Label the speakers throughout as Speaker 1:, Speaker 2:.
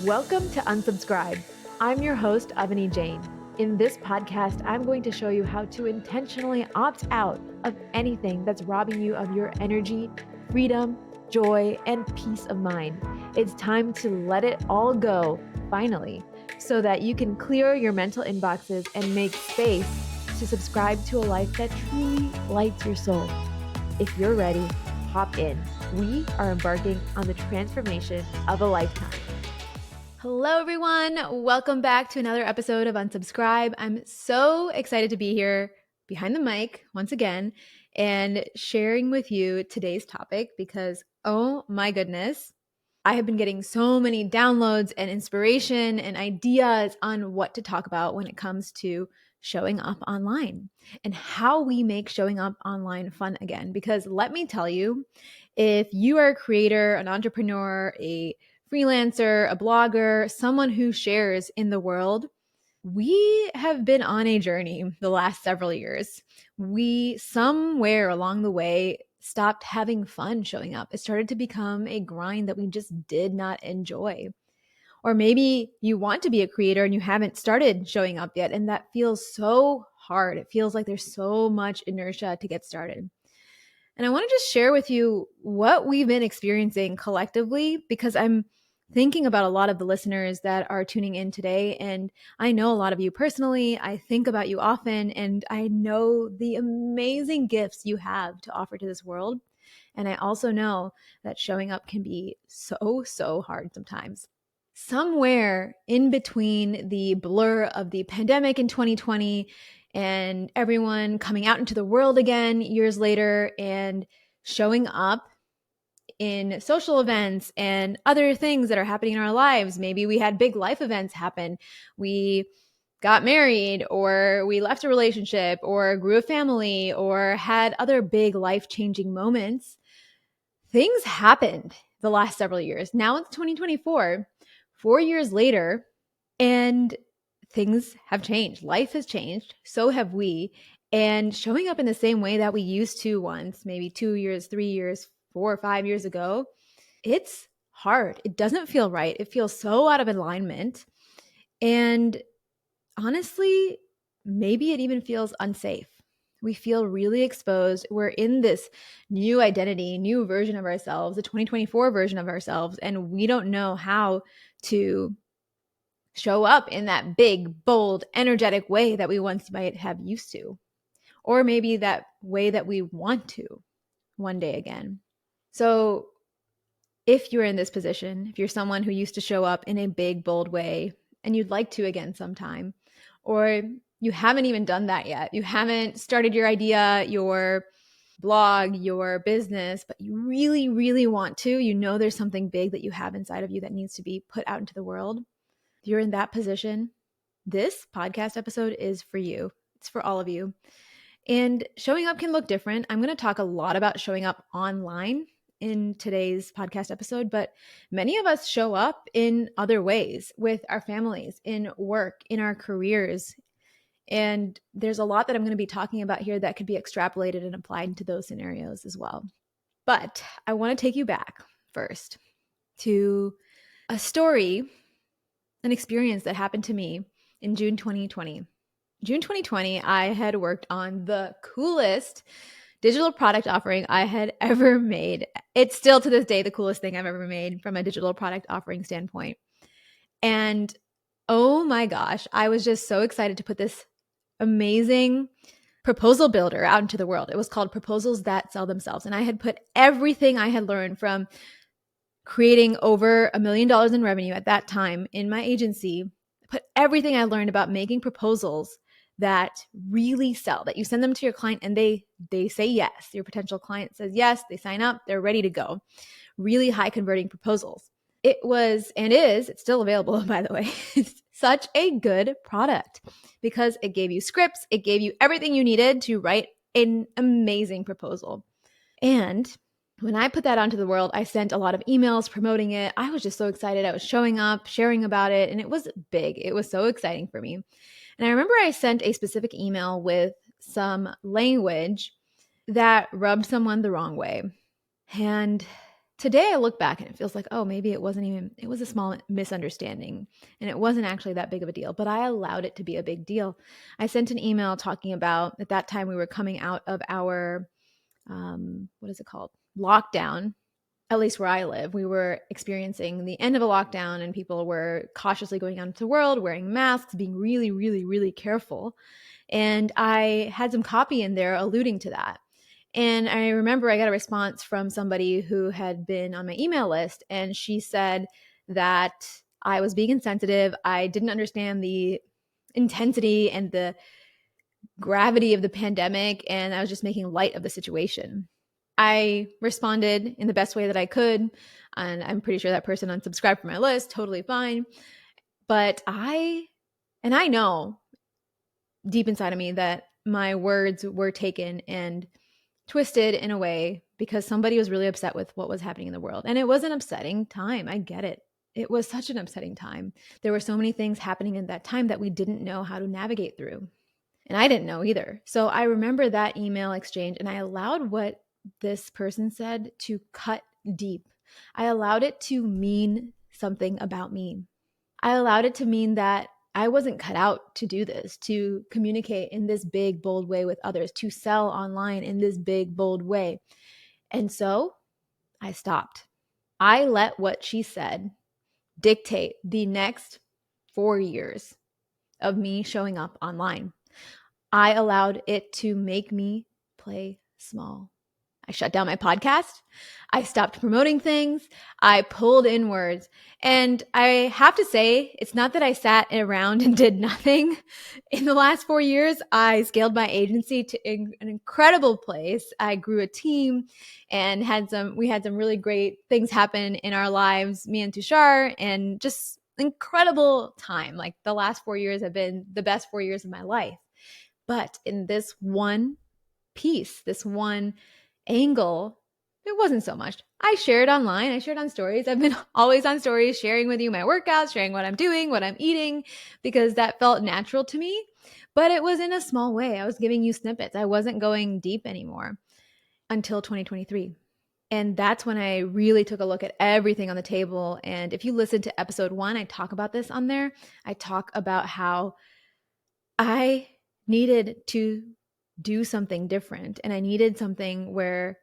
Speaker 1: Welcome to Unsubscribe. I'm your host, Avani Jain. In this podcast, I'm going to show you how to intentionally opt out of anything that's robbing you of your energy, freedom, joy, and peace of mind. It's time to let it all go, finally, so that you can clear your mental inboxes and make space to subscribe to a life that truly lights your soul. If you're ready, hop in. We are embarking on the transformation of a lifetime. Hello, everyone. Welcome back to another episode of Unsubscribe. I'm so excited to be here behind the mic once again and sharing with you today's topic because, oh my goodness, I have been getting so many downloads and inspiration and ideas on what to talk about when it comes to showing up online and how we make showing up online fun again. Because let me tell you, if you are a creator, an entrepreneur, a freelancer, a blogger, someone who shares in the world, we have been on a journey the last several years. We, somewhere along the way, stopped having fun showing up. It started to become a grind that we just did not enjoy. Or maybe you want to be a creator and you haven't started showing up yet, and that feels so hard. It feels like there's so much inertia to get started. And I want to just share with you what we've been experiencing collectively because I'm thinking about a lot of the listeners that are tuning in today. And I know a lot of you personally. I think about you often, and I know the amazing gifts you have to offer to this world. And I also know that showing up can be so hard sometimes. Somewhere in between the blur of the pandemic in 2020 and everyone coming out into the world again years later and showing up in social events and other things that are happening in our lives. Maybe we had big life events happen. We got married, or we left a relationship, or grew a family, or had other big life-changing moments. Things happened the last several years. Now it's 2024, 4 years later, and things have changed. Life has changed. So have we. And showing up in the same way that we used to once, maybe 2 years, 3 years, 4 or 5 years ago, it's hard. It doesn't feel right. It feels so out of alignment. And honestly, maybe it even feels unsafe. We feel really exposed. We're in this new identity, new version of ourselves, the 2024 version of ourselves, and we don't know how to show up in that big, bold, energetic way that we once might have used to, or maybe that way that we want to one day again. So if you're in this position, if you're someone who used to show up in a big, bold way and you'd like to again sometime, or you haven't even done that yet, you haven't started your idea, your blog, your business, but you really want to, you know there's something big that you have inside of you that needs to be put out into the world. If you're in that position, this podcast episode is for you. It's for all of you. And showing up can look different. I'm going to talk a lot about showing up online in today's podcast episode, but many of us show up in other ways with our families, in work, in our careers. And there's a lot that I'm going to be talking about here that could be extrapolated and applied to those scenarios as well. But I want to take you back first to a story, an experience that happened to me in June 2020. June 2020, I had worked on the coolest digital product offering I had ever made. It's still to this day the coolest thing I've ever made from a digital product offering standpoint. And oh my gosh, I was just so excited to put this amazing proposal builder out into the world. It was called Proposals That Sell Themselves. And I had put everything I had learned from creating over $1 million in revenue at that time in my agency, put everything I learned about making proposals that really sell, that you send them to your client and they say yes. Your potential client says yes, they sign up, they're ready to go. Really high converting proposals. It was and is, it's still available, by the way, such a good product because it gave you scripts, it gave you everything you needed to write an amazing proposal. And when I put that onto the world, I sent a lot of emails promoting it. I was just so excited. I was showing up, sharing about it, and it was big. It was so exciting for me. And I remember I sent a specific email with some language that rubbed someone the wrong way. And Today I look back and it feels like, oh, maybe it was a small misunderstanding and it wasn't actually that big of a deal, but I allowed it to be a big deal. I sent an email talking about, at that time we were coming out of our, what is it called? Lockdown. At least where I live, we were experiencing the end of a lockdown and people were cautiously going out into the world, wearing masks, being really, really, really careful. And I had some copy in there alluding to that. And I remember I got a response from somebody who had been on my email list, and she said that I was being insensitive. I didn't understand the intensity and the gravity of the pandemic, and I was just making light of the situation. I responded in the best way that I could, and I'm pretty sure that person unsubscribed from my list, totally fine. But I know deep inside of me that my words were taken and twisted in a way because somebody was really upset with what was happening in the world. And it was an upsetting time. I get it. It was such an upsetting time. There were so many things happening in that time that we didn't know how to navigate through. And I didn't know either. So I remember that email exchange and I allowed what this person said to cut deep. I allowed it to mean something about me. I allowed it to mean that I wasn't cut out to do this, to communicate in this big, bold way with others, to sell online in this big, bold way. And so I stopped. I let what she said dictate the next 4 years of me showing up online. I allowed it to make me play small. I shut down my podcast. I stopped promoting things. I pulled inwards. And I have to say, it's not that I sat around and did nothing. In the last 4 years, I scaled my agency to an incredible place. I grew a team and we had some really great things happen in our lives, me and Tushar, and just incredible time. Like the last 4 years have been the best 4 years of my life. But in this one piece, this one angle, it wasn't so much. I shared online. I shared on stories. I've been always on stories, sharing with you my workouts, sharing what I'm doing, what I'm eating, because that felt natural to me. But it was in a small way. I was giving you snippets. I wasn't going deep anymore until 2023. And that's when I really took a look at everything on the table. And if you listen to episode 1, I talk about this on there. I talk about how I needed to do something different. And I needed something where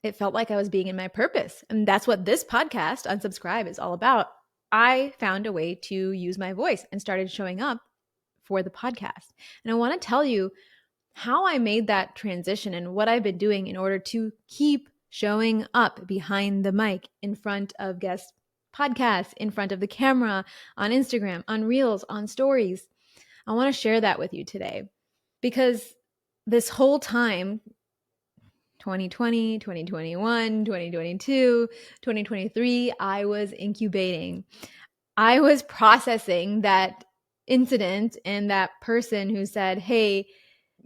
Speaker 1: it felt like I was being in my purpose. And that's what this podcast, Unsubscribe, is all about. I found a way to use my voice and started showing up for the podcast. And I want to tell you how I made that transition and what I've been doing in order to keep showing up behind the mic, in front of guest podcasts, in front of the camera, on Instagram, on Reels, on stories. I want to share that with you today because this whole time, 2020, 2021, 2022, 2023, I was incubating. I was processing that incident and that person who said, hey,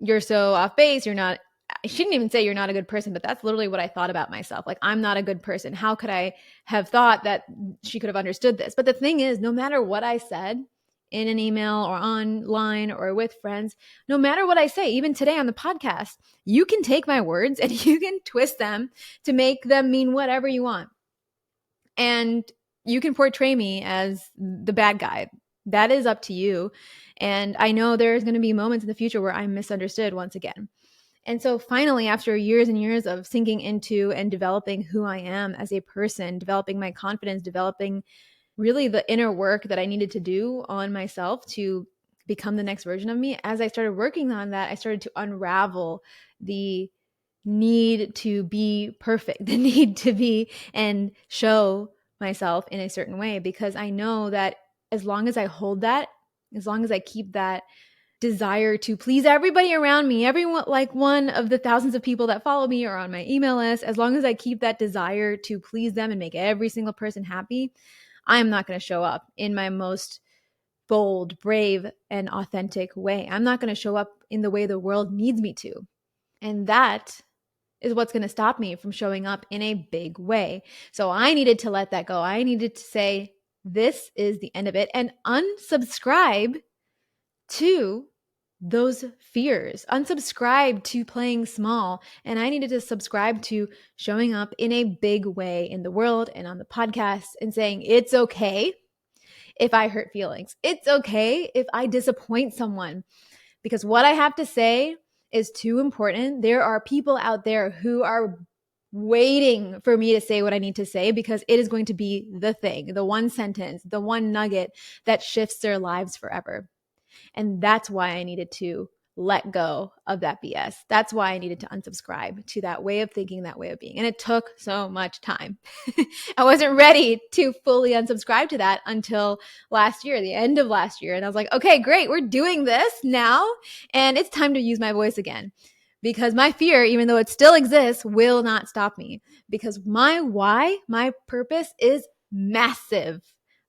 Speaker 1: you're so off base. I shouldn't even say you're not a good person, but that's literally what I thought about myself. Like, I'm not a good person. How could I have thought that she could have understood this? But the thing is, no matter what I said in an email or online or with friends, no matter what I say, even today on the podcast, you can take my words and you can twist them to make them mean whatever you want. And you can portray me as the bad guy. That is up to you. And I know there's going to be moments in the future where I'm misunderstood once again. And so finally, after years and years of sinking into and developing who I am as a person, developing my confidence, developing really the inner work that I needed to do on myself to become the next version of me, as I started working on that, I started to unravel the need to be perfect, the need to be and show myself in a certain way, because I know that as long as I hold that, as long as I keep that desire to please everybody around me, everyone, like one of the thousands of people that follow me or on my email list, as long as I keep that desire to please them and make every single person happy, I'm not going to show up in my most bold, brave, and authentic way. I'm not going to show up in the way the world needs me to. And that is what's going to stop me from showing up in a big way. So I needed to let that go. I needed to say, this is the end of it, and unsubscribe to those fears, unsubscribe to playing small. And I needed to subscribe to showing up in a big way in the world and on the podcast and saying, it's okay if I hurt feelings. It's okay if I disappoint someone, because what I have to say is too important. There are people out there who are waiting for me to say what I need to say, because it is going to be the thing, the one sentence, the one nugget that shifts their lives forever. And that's why I needed to let go of that BS. That's why I needed to unsubscribe to that way of thinking, that way of being. And it took so much time. I wasn't ready to fully unsubscribe to that until last year, the end of last year. And I was like, okay, great, we're doing this now. And it's time to use my voice again. Because my fear, even though it still exists, will not stop me. Because my why, my purpose is massive,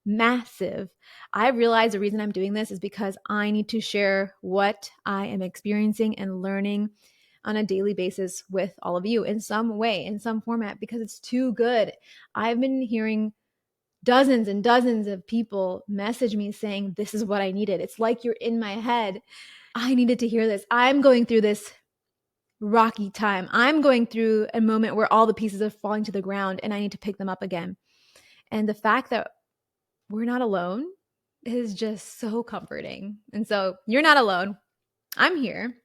Speaker 1: massive. I realized the reason I'm doing this is because I need to share what I am experiencing and learning on a daily basis with all of you in some way, in some format, because it's too good. I've been hearing dozens and dozens of people message me saying, this is what I needed. It's like you're in my head. I needed to hear this. I'm going through this rocky time. I'm going through a moment where all the pieces are falling to the ground and I need to pick them up again. And the fact that we're not alone is just so comforting. And so you're not alone. I'm here.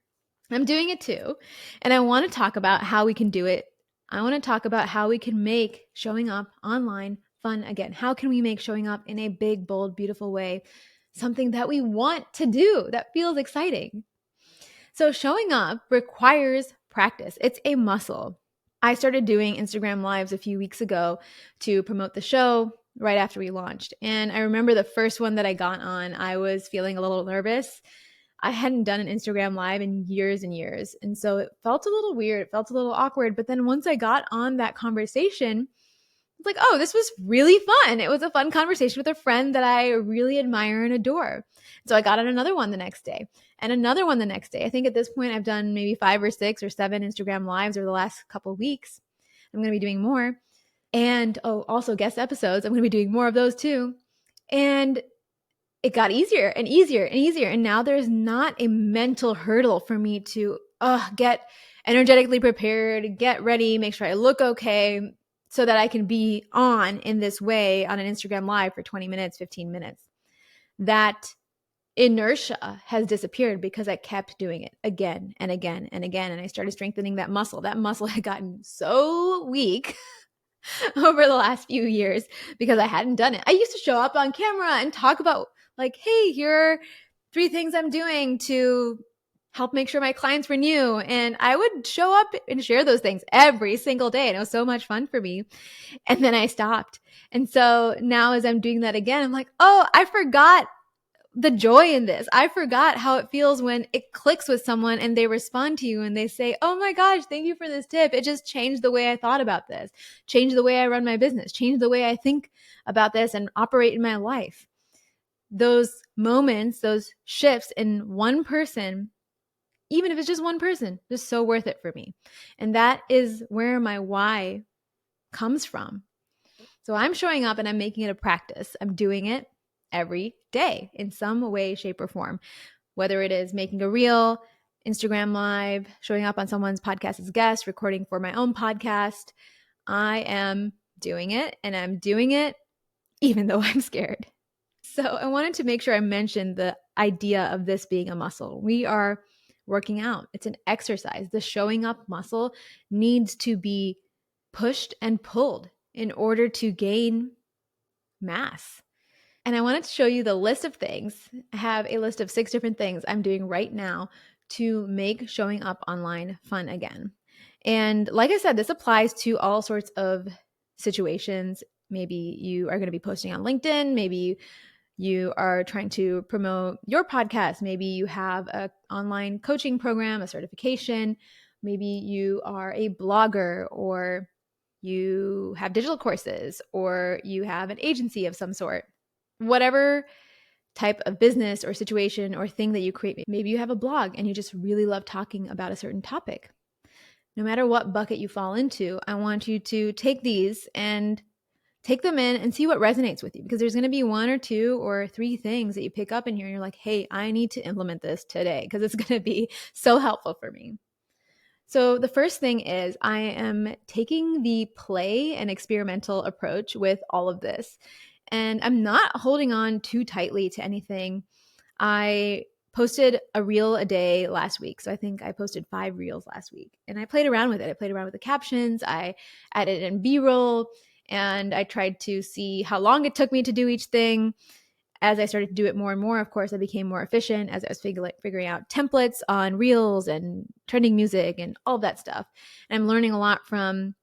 Speaker 1: I'm doing it too. And I want to talk about how we can do it. I want to talk about how we can make showing up online fun again. How can we make showing up in a big, bold, beautiful way something that we want to do, that feels exciting? So showing up requires practice. It's a muscle. I started doing Instagram Lives a few weeks ago to promote the show right after we launched. And I remember the first one that I got on, I was feeling a little nervous. I hadn't done an Instagram Live in years and years. And so it felt a little weird. It felt a little awkward. But then once I got on that conversation, it's like, oh, this was really fun. It was a fun conversation with a friend that I really admire and adore. So I got on another one the next day and another one the next day. I think at this point I've done maybe 5 or 6 or 7 Instagram Lives over the last couple of weeks. I'm going to be doing more. And also guest episodes. I'm going to be doing more of those too. And it got easier and easier and easier. And now there's not a mental hurdle for me to get energetically prepared, get ready, make sure I look okay, so that I can be on in this way on an Instagram Live for 20 minutes, 15 minutes. That inertia has disappeared because I kept doing it again and again and again. And I started strengthening that muscle. That muscle had gotten so weak over the last few years because I hadn't done it. I used to show up on camera and talk about like, hey, here are 3 things I'm doing to help make sure my clients renew. And I would show up and share those things every single day. And it was so much fun for me. And then I stopped. And so now as I'm doing that again, I'm like, oh, I forgot the joy in this. I forgot how it feels when it clicks with someone and they respond to you and they say, oh my gosh, thank you for this tip. It just changed the way I thought about this, changed the way I run my business, changed the way I think about this and operate in my life. Those moments, those shifts in one person, even if it's just one person, just so worth it for me. And that is where my why comes from. So I'm showing up and I'm making it a practice. I'm doing it every day in some way, shape, or form, whether it is making a reel, Instagram Live, showing up on someone's podcast as a guest, recording for my own podcast. I am doing it, and I'm doing it even though I'm scared. So I wanted to make sure I mentioned the idea of this being a muscle. We are working out. It's an exercise. The showing up muscle needs to be pushed and pulled in order to gain mass. And I wanted to show you the list of things. I have a list of 6 different things I'm doing right now to make showing up online fun again. And like I said, this applies to all sorts of situations. Maybe you are going to be posting on LinkedIn. Maybe you are trying to promote your podcast. Maybe you have an online coaching program, a certification. Maybe you are a blogger, or you have digital courses, or you have an agency of some sort. Whatever type of business or situation or thing that you create, maybe you have a blog and you just really love talking about a certain topic. No matter what bucket you fall into, I want you to take these and take them in and see what resonates with you, because there's going to be 1 or 2 or 3 things that you pick up in here and you're like, hey, I need to implement this today because it's going to be so helpful for me. So the first thing is I am taking the play and experimental approach with all of this. And I'm not holding on too tightly to anything. I posted a reel a day last week. So I think I posted 5 reels last week, and I played around with it. I played around with the captions. I added in B-roll, and I tried to see how long it took me to do each thing. As I started to do it more and more, of course, I became more efficient as I was figuring out templates on reels and trending music and all of that stuff. And I'm learning a lot from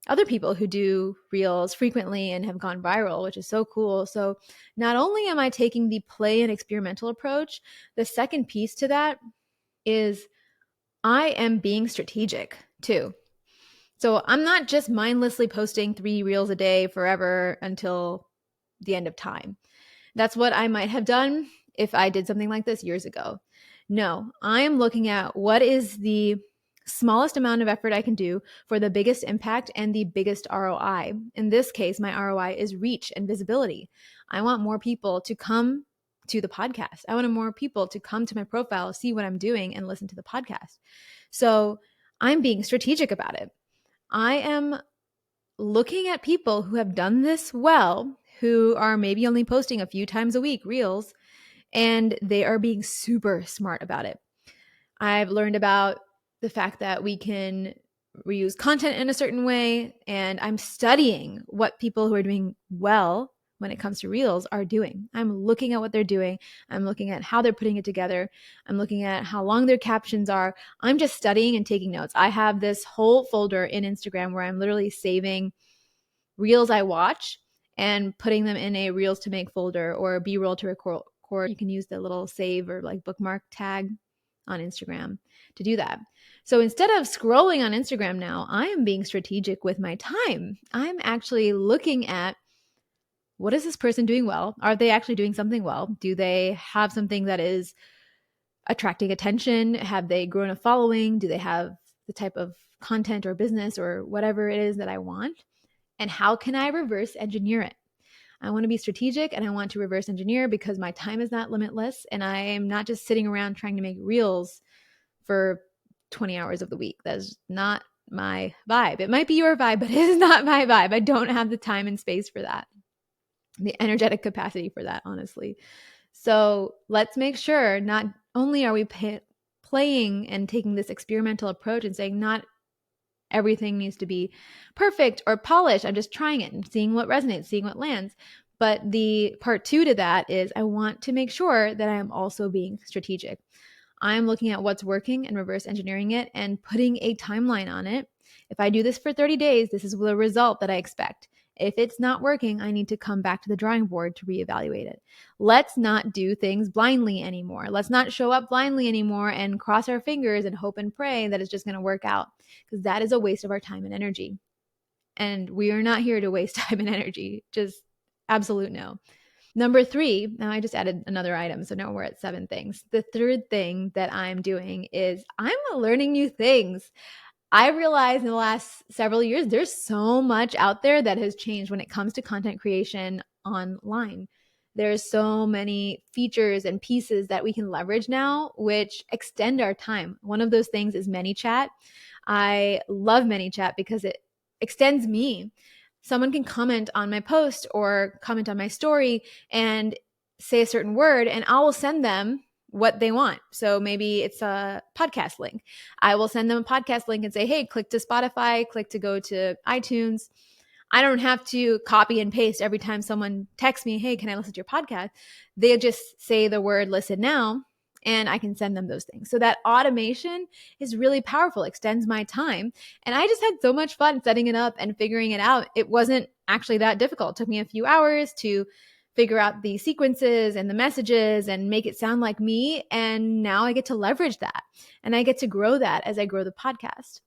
Speaker 1: other people who do reels frequently and have gone viral, which is so cool. So not only am I taking the play and experimental approach, the second piece to that is I am being strategic too. So I'm not just mindlessly posting 3 reels a day forever until the end of time. That's what I might have done if I did something like this years ago. No, I am looking at what is the smallest amount of effort I can do for the biggest impact and the biggest ROI. In this case, my ROI is reach and visibility. I want more people to come to the podcast. I want more people to come to my profile, see what I'm doing, and listen to the podcast. So I'm being strategic about it. I am looking at people who have done this well, who are maybe only posting a few times a week reels, and they are being super smart about it. I've learned about the fact that we can reuse content in a certain way, and I'm studying what people who are doing well when it comes to reels are doing. I'm looking at what they're doing. I'm looking at how they're putting it together. I'm looking at how long their captions are. I'm just studying and taking notes. I have this whole folder in Instagram where I'm literally saving reels I watch and putting them in a reels to make folder or B-roll to record. You can use the little save or like bookmark tag on Instagram to do that. So instead of scrolling on Instagram now, I am being strategic with my time. I'm actually looking at, what is this person doing well? Are they actually doing something well? Do they have something that is attracting attention? Have they grown a following? Do they have the type of content or business or whatever it is that I want? And how can I reverse engineer it? I want to be strategic and I want to reverse engineer because my time is not limitless and I am not just sitting around trying to make reels for 20 hours of the week. That's not my vibe. It might be your vibe, but it is not my vibe. I don't have the time and space for that, the energetic capacity for that, honestly. So let's make sure not only are we playing and taking this experimental approach and saying not everything needs to be perfect or polished. I'm just trying it and seeing what resonates, seeing what lands. But the part 2 to that is I want to make sure that I am also being strategic. I'm looking at what's working and reverse engineering it and putting a timeline on it. If I do this for 30 days, this is the result that I expect. If it's not working, I need to come back to the drawing board to reevaluate it. Let's not do things blindly anymore. Let's not show up blindly anymore and cross our fingers and hope and pray that it's just going to work out, because that is a waste of our time and energy. And we are not here to waste time and energy. Just absolute no. Number 3, now I just added another item, so now we're at 7 things. The third thing that I'm doing is I'm learning new things. I realized in the last several years, there's so much out there that has changed when it comes to content creation online. There's so many features and pieces that we can leverage now, which extend our time. One of those things is ManyChat. I love ManyChat because it extends me. Someone can comment on my post or comment on my story and say a certain word, and I will send them what they want. So maybe it's a podcast link. I will send them a podcast link and say, hey, click to Spotify, click to go to iTunes. I don't have to copy and paste every time someone texts me, hey, can I listen to your podcast? They just say the word listen now, and I can send them those things. So that automation is really powerful, extends my time. And I just had so much fun setting it up and figuring it out. It wasn't actually that difficult. It took me a few hours to figure out the sequences and the messages and make it sound like me. And now I get to leverage that and I get to grow that as I grow the podcast.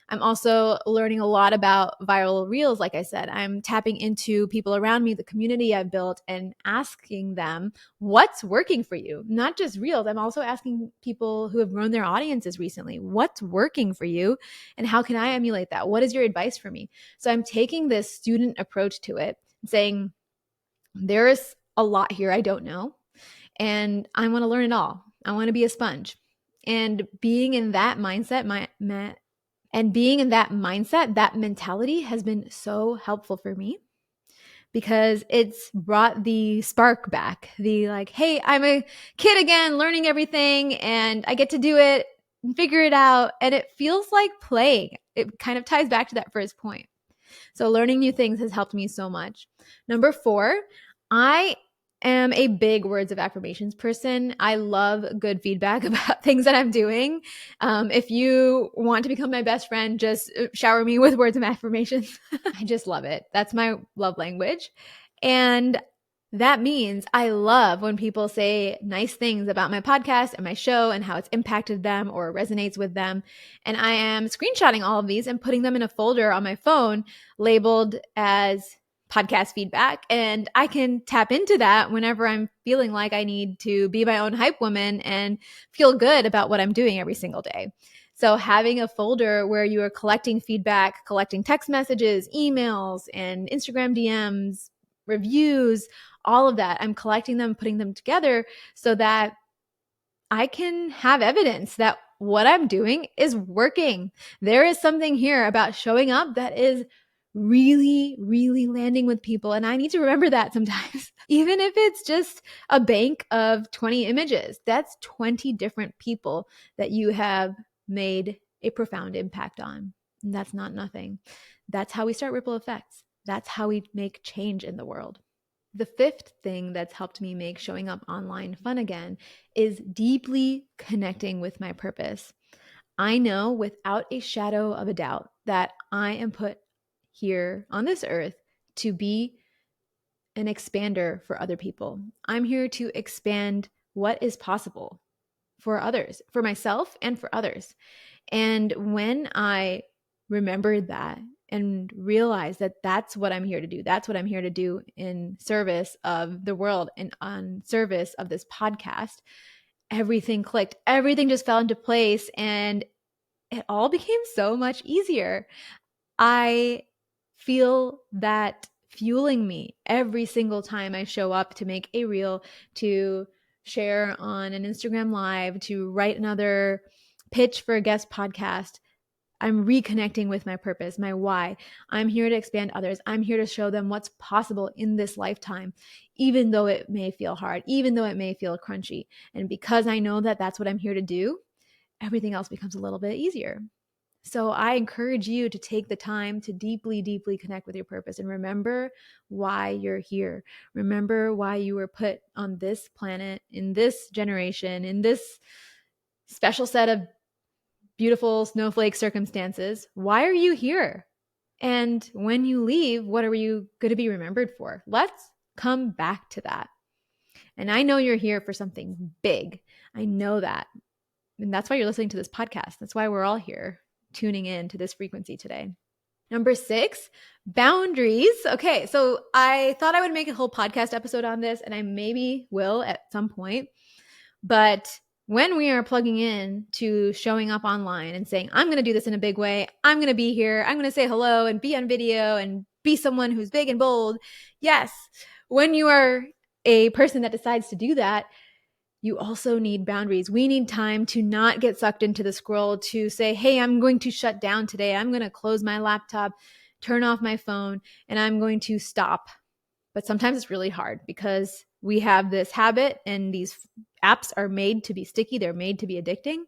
Speaker 1: I'm also learning a lot about viral reels. Like I said, I'm tapping into people around me, the community I've built, and asking them what's working for you. Not just reels. I'm also asking people who have grown their audiences recently, what's working for you and how can I emulate that? What is your advice for me? So I'm taking this student approach to it,
Speaker 2: saying, there is a lot here I don't know, and I want to learn it all. I want to be a sponge. And being in that mindset, that mentality has been so helpful for me because it's brought the spark back. The like, hey, I'm a kid again, learning everything, and I get to do it and figure it out. And it feels like playing. It kind of ties back to that first point. So learning new things has helped me so much. Number 4, I am a big words of affirmations person. I love good feedback about things that I'm doing. If you want to become my best friend, just shower me with words of affirmations. I just love it. That's my love language. And that means I love when people say nice things about my podcast and my show and how it's impacted them or resonates with them. And I am screenshotting all of these and putting them in a folder on my phone labeled as podcast feedback. And I can tap into that whenever I'm feeling like I need to be my own hype woman and feel good about what I'm doing every single day. So having a folder where you are collecting feedback, collecting text messages, emails, and Instagram DMs, reviews, all of that, I'm collecting them, putting them together so that I can have evidence that what I'm doing is working. There is something here about showing up that is really, really landing with people. And I need to remember that sometimes. Even if it's just a bank of 20 images, that's 20 different people that you have made a profound impact on. And that's not nothing. That's how we start ripple effects. That's how we make change in the world. The 5th thing that's helped me make showing up online fun again is deeply connecting with my purpose. I know without a shadow of a doubt that I am put here on this earth to be an expander for other people. I'm here to expand what is possible for others, for myself and for others. And when I remembered that and realized that that's what I'm here to do, that's what I'm here to do in service of the world and on service of this podcast, everything clicked. Everything just fell into place and it all became so much easier. I feel that fueling me every single time I show up to make a reel, to share on an Instagram live, to write another pitch for a guest podcast. I'm reconnecting with my purpose, my why. I'm here to expand others. I'm here to show them what's possible in this lifetime, even though it may feel hard, even though it may feel crunchy. And because I know that that's what I'm here to do, everything else becomes a little bit easier. So I encourage you to take the time to deeply, deeply connect with your purpose and remember why you're here. Remember why you were put on this planet, in this generation, in this special set of beautiful snowflake circumstances. Why are you here? And when you leave, what are you going to be remembered for? Let's come back to that. And I know you're here for something big. I know that. And that's why you're listening to this podcast. That's why we're all here tuning in to this frequency today. Number 6, boundaries. Okay, so I thought I would make a whole podcast episode on this, and I maybe will at some point. But when we are plugging in to showing up online and saying, I'm going to do this in a big way, I'm going to be here, I'm going to say hello and be on video and be someone who's big and bold. Yes, when you are a person that decides to do that, you also need boundaries. We need time to not get sucked into the scroll, to say, hey, I'm going to shut down today. I'm going to close my laptop, turn off my phone, and I'm going to stop. But sometimes it's really hard because we have this habit and these apps are made to be sticky. They're made to be addicting.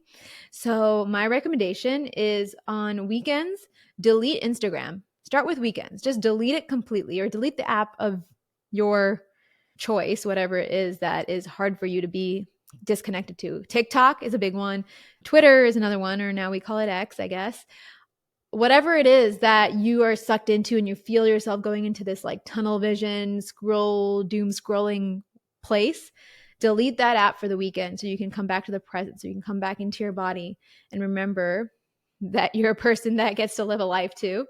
Speaker 2: So my recommendation is on weekends, delete Instagram. Start with weekends. Just delete it completely or delete the app of your choice, whatever it is that is hard for you to be disconnected to. TikTok is a big one. Twitter is another one, or now we call it X, I guess. Whatever it is that you are sucked into and you feel yourself going into this like tunnel vision, doom scrolling place, delete that app for the weekend so you can come back to the present, so you can come back into your body and remember that you're a person that gets to live a life too.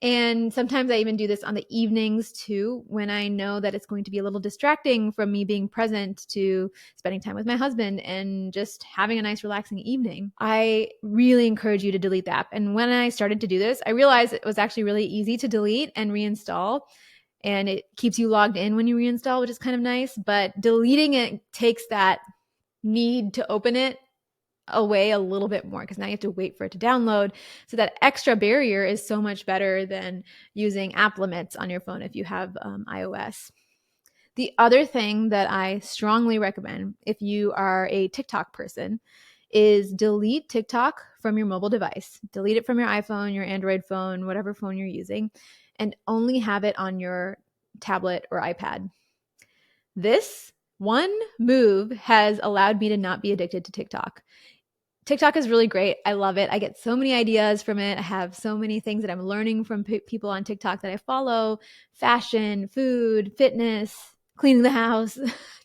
Speaker 2: And sometimes I even do this on the evenings too, when I know that it's going to be a little distracting from me being present to spending time with my husband and just having a nice relaxing evening. I really encourage you to delete the app. And when I started to do this, I realized it was actually really easy to delete and reinstall. and it keeps you logged in when you reinstall, which is kind of nice. But deleting it takes that need to open it away a little bit more, because now you have to wait for it to download. So that extra barrier is so much better than using app limits on your phone if you have iOS. The other thing that I strongly recommend if you are a TikTok person is delete TikTok from your mobile device. Delete it from your iPhone, your Android phone, whatever phone you're using, and only have it on your tablet or iPad. This one move has allowed me to not be addicted to TikTok. TikTok is really great. I love it. I get so many ideas from it. I have so many things that I'm learning from people on TikTok that I follow: fashion, food, fitness, cleaning the house,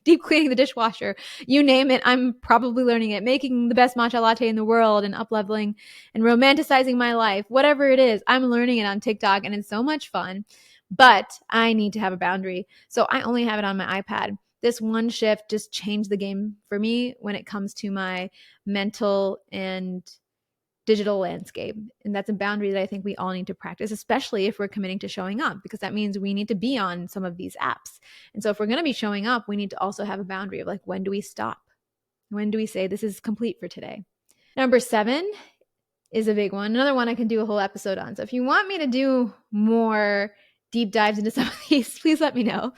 Speaker 2: deep cleaning the dishwasher. You name it, I'm probably learning it. Making the best matcha latte in the world and up-leveling and romanticizing my life. Whatever it is, I'm learning it on TikTok, and it's so much fun. But I need to have a boundary. So I only have it on my iPad. This one shift just changed the game for me when it comes to my mental and digital landscape. And that's a boundary that I think we all need to practice, especially if we're committing to showing up, because that means we need to be on some of these apps. And so if we're going to be showing up, we need to also have a boundary of like, when do we stop? When do we say this is complete for today? Number 7 is a big one. Another one I can do a whole episode on. So if you want me to do more deep dives into some of these, please let me know.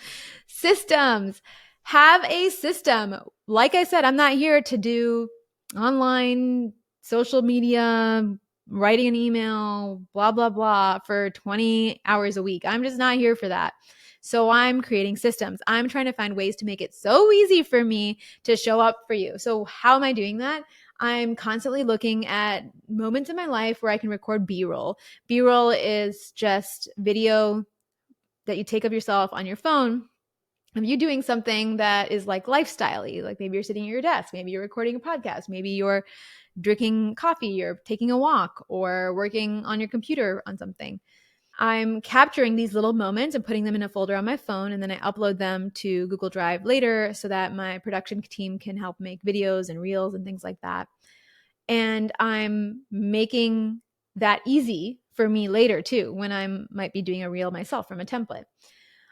Speaker 2: Systems. Have a system. Like I said, I'm not here to do online social media, writing an email, blah, blah, blah for 20 hours a week. I'm just not here for that. So I'm creating systems. I'm trying to find ways to make it so easy for me to show up for you. So how am I doing that? I'm constantly looking at moments in my life where I can record B-roll. B-roll is just video that you take of yourself on your phone of you doing something that is like lifestyle-y. Like maybe you're sitting at your desk, maybe you're recording a podcast, maybe you're drinking coffee, you're taking a walk, or working on your computer on something. I'm capturing these little moments and putting them in a folder on my phone, and then I upload them to Google Drive later so that my production team can help make videos and reels and things like that. And I'm making that easy for me later too, when I might be doing a reel myself from a template.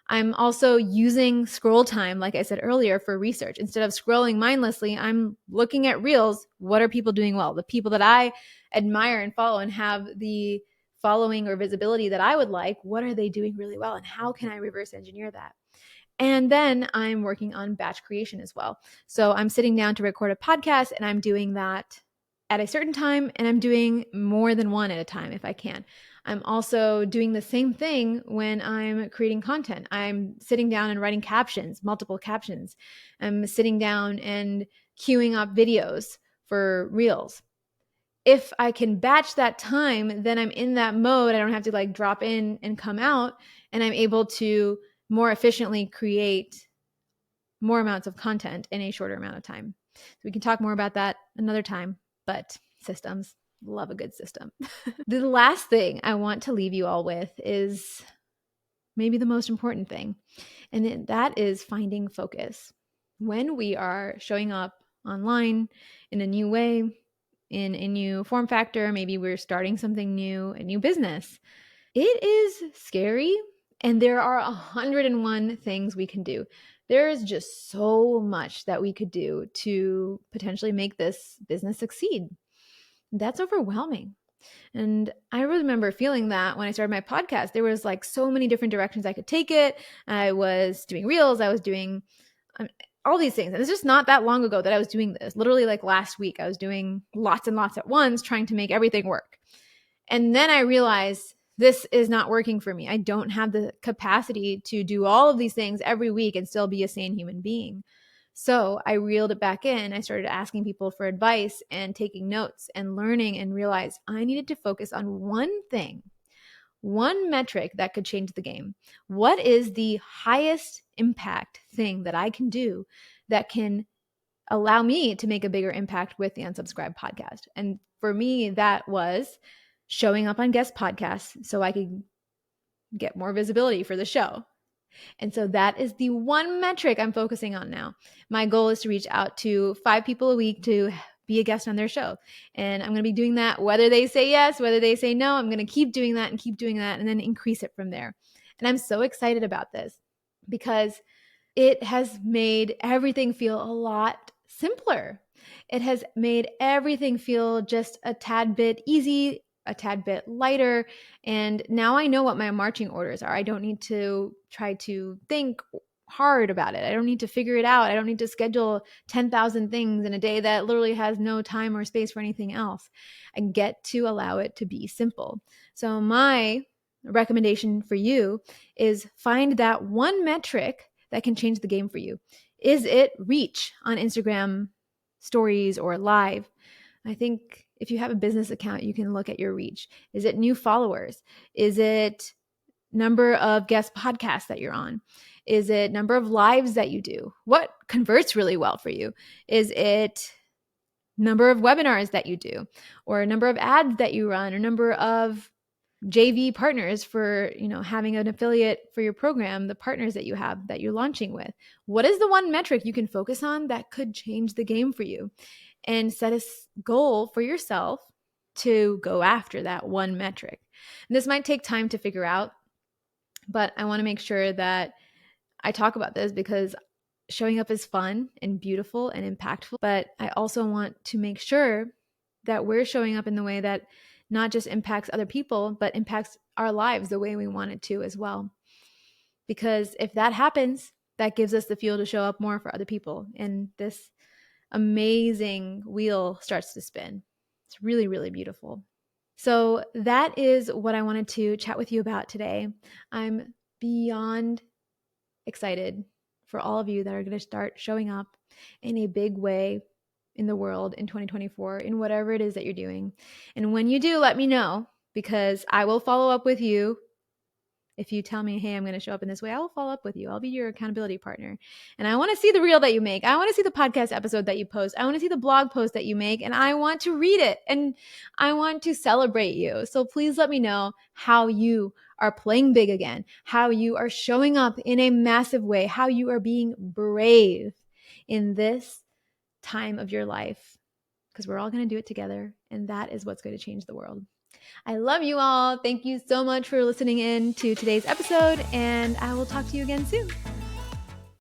Speaker 2: I'm also using scroll time, like I said earlier, for research. Instead of scrolling mindlessly, I'm looking at reels. What are people doing well? The people that I admire and follow and have the following or visibility that I would like, what are they doing really well? And how can I reverse engineer that? And then I'm working on batch creation as well. So I'm sitting down to record a podcast, and I'm doing that at a certain time, and I'm doing more than one at a time if I can. I'm also doing the same thing when I'm creating content. I'm sitting down and writing captions, multiple captions. I'm sitting down and queuing up videos for reels. If I can batch that time, then I'm in that mode. I don't have to like drop in and come out, and I'm able to more efficiently create more amounts of content in a shorter amount of time. So we can talk more about that another time, but systems, love a good system. The last thing I want to leave you all with is maybe the most important thing, and that is finding focus. When we are showing up online in a new way, in a new form factor, maybe we're starting something new, a new business, it is scary, and there are 101 things we can do. There is just so much that we could do to potentially make this business succeed. That's overwhelming. And I remember feeling that when I started my podcast. There was like so many different directions I could take it. I was doing reels, I was doing all these things. And it's just not that long ago that I was doing this. Literally like last week, I was doing lots and lots at once, trying to make everything work. And then I realized this is not working for me. I don't have the capacity to do all of these things every week and still be a sane human being. So I reeled it back in. I started asking people for advice and taking notes and learning, and realized I needed to focus on one thing, one metric that could change the game. What is the highest impact thing that I can do that can allow me to make a bigger impact with the Unsubscribed podcast? And for me, that was showing up on guest podcasts so I could get more visibility for the show. And so that is the one metric I'm focusing on now. My goal is to reach out to 5 people a week to be a guest on their show. And I'm going to be doing that whether they say yes, whether they say no. I'm going to keep doing that and keep doing that, and then increase it from there. And I'm so excited about this because it has made everything feel a lot simpler. It has made everything feel just a tad bit easy, a tad bit lighter. And now I know what my marching orders are. I don't need to try to think hard about it. I don't need to figure it out. I don't need to schedule 10,000 things in a day that literally has no time or space for anything else. I get to allow it to be simple. So, my recommendation for you is find that one metric that can change the game for you. Is it reach on Instagram stories or live? I think if you have a business account, you can look at your reach. Is it new followers? Is it number of guest podcasts that you're on? Is it number of lives that you do? What converts really well for you? Is it number of webinars that you do, or number of ads that you run, or number of JV partners for, having an affiliate for your program, the partners that you have that you're launching with? What is the one metric you can focus on that could change the game for you? And set a goal for yourself to go after that one metric. And this might take time to figure out, but I want to make sure that I talk about this because showing up is fun and beautiful and impactful, but I also want to make sure that we're showing up in the way that not just impacts other people, but impacts our lives the way we want it to as well. Because if that happens, that gives us the fuel to show up more for other people. And this amazing wheel starts to spin. It's really, really beautiful. So that is what I wanted to chat with you about today. I'm beyond excited for all of you that are going to start showing up in a big way in the world in 2024, in whatever it is that you're doing. And when you do, let me know, because I will follow up with you. If you tell me, hey, I'm going to show up in this way, I will follow up with you. I'll be your accountability partner. And I want to see the reel that you make. I want to see the podcast episode that you post. I want to see the blog post that you make. And I want to read it. And I want to celebrate you. So please let me know how you are playing big again, how you are showing up in a massive way, how you are being brave in this time of your life, because we're all going to do it together. And that is what's going to change the world. I love you all. Thank you so much for listening in to today's episode, and I will talk to you again soon.